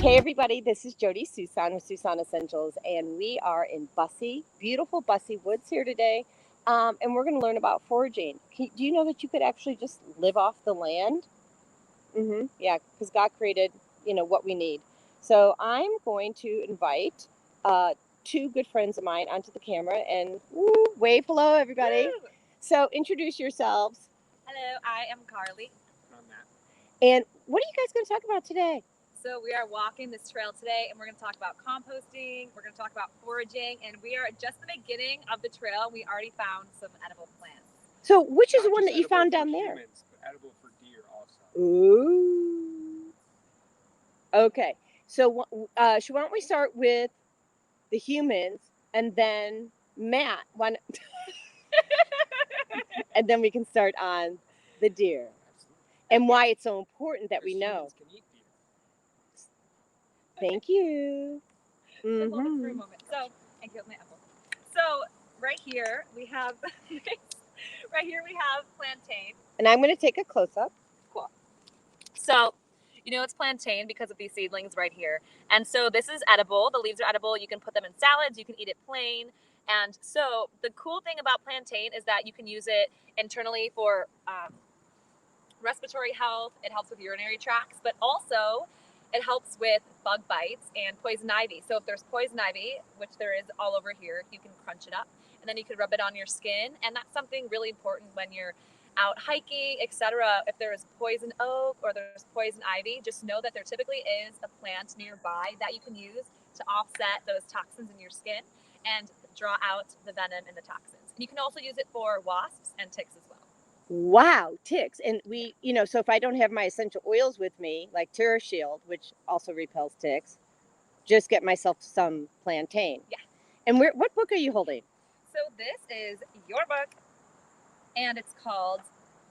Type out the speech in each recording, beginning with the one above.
Hey everybody, this is Jody Susan with Susan Essentials, and we are in beautiful Bussy Woods here today, and we're going to learn about foraging. Do you know that you could actually just live off the land? Yeah, because God created, what we need. So I'm going to invite two good friends of mine onto the camera, and wave hello everybody. Woo! So introduce yourselves. Hello, I am Carly. And I'm Matt. And what are you guys going to talk about today? So we are walking this trail today, and we're going to talk about composting, we're going to talk about foraging, and we are at just the beginning of the trail. We already found some edible plants. So which is Not the one that just you found edible down for there? humans, but edible for deer also. Ooh. Okay. So why don't we start with the humans, and then Matt, and then we can start on the deer and why it's so important that we know. Humans can eat deer. Thank you. So hold it for a moment. So I killed my apple. So right here we have plantain. And I'm going to take a close-up. Cool. So it's plantain because of these seedlings right here. And so this is edible. The leaves are edible. You can put them in salads. You can eat it plain. And so the cool thing about plantain is that you can use it internally for respiratory health. It helps with urinary tracts, but also it helps with bug bites and poison ivy. So if there's poison ivy, which there is all over here, you can crunch it up and then you can rub it on your skin. And that's something really important when you're out hiking, etc. If there's poison oak or there's poison ivy, just know that there typically is a plant nearby that you can use to offset those toxins in your skin and draw out the venom and the toxins. And you can also use it for wasps and ticks as well. Wow, ticks. And so if I don't have my essential oils with me, like Terra Shield, which also repels ticks, just get myself some plantain. Yeah. And what book are you holding? So this is your book, and it's called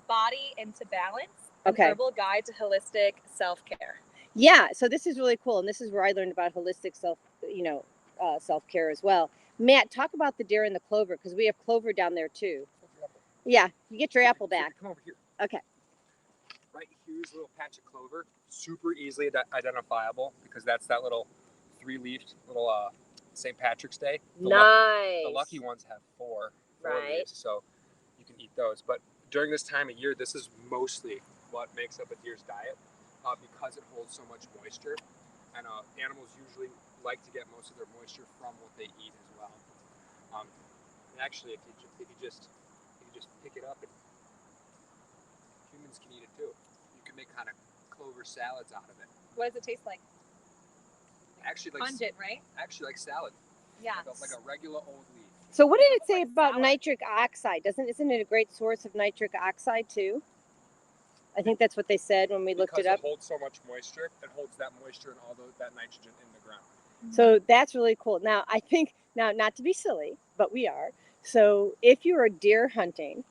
Body into Balance, an Herbal Guide to Holistic Self-Care. Yeah, so this is really cool, and this is where I learned about holistic self-care as well. Matt, talk about the deer and the clover, because we have clover down there too. Yeah, you get your apple back. Come over here. Okay. Right here's a little patch of clover, super easily identifiable because that's that little three-leafed little St. Patrick's Day. Nice. The lucky ones have four right. leaves, so you can eat those. But during this time of year, this is mostly what makes up a deer's diet because it holds so much moisture, and animals usually like to get most of their moisture from what they eat as well. And actually, if you just pick it up, and humans can eat it too. You can make kind of clover salads out of it. What does it taste like? Actually, like pungent, right? Actually, like salad. Yeah. Like a regular old leaf. So what did it say about nitric oxide? Isn't it a great source of nitric oxide too? I think that's what they said when we looked it up. Because it holds so much moisture, it holds that moisture and all that nitrogen in the ground. So that's really cool. Now, I think, not to be silly, but we are. So if you're deer hunting,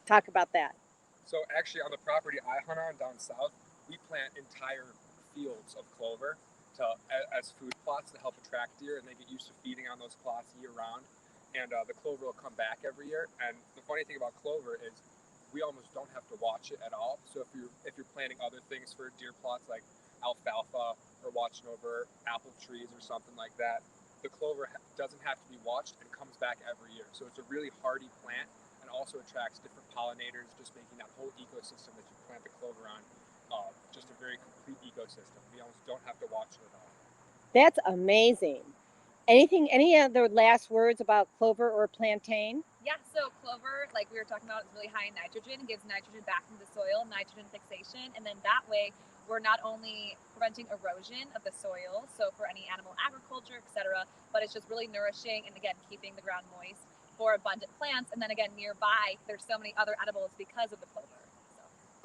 talk about that. So actually on the property I hunt on down south, we plant entire fields of clover as food plots to help attract deer, and they get used to feeding on those plots year round. And the clover will come back every year. And the funny thing about clover is we almost don't have to watch it at all. So if you're planting other things for deer plots like alfalfa or watching over apple trees or something like that, the clover doesn't have to be watched and comes back every year. So it's a really hardy plant and also attracts different pollinators, just making that whole ecosystem that you plant the clover on just a very complete ecosystem. We almost don't have to watch it at all. That's amazing. Any other last words about clover or plantain? Yeah, so clover, like we were talking about, is really high in nitrogen. It gives nitrogen back into the soil, nitrogen fixation, and then that way we're not only preventing erosion of the soil, so for any animal agriculture, etc., but it's just really nourishing and again keeping the ground moist for abundant plants. And then again, nearby there's so many other edibles because of the clover.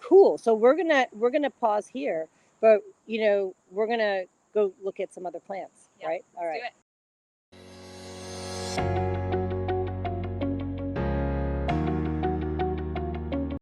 Cool. So we're gonna pause here, but we're gonna go look at some other plants, right? All right. Do it.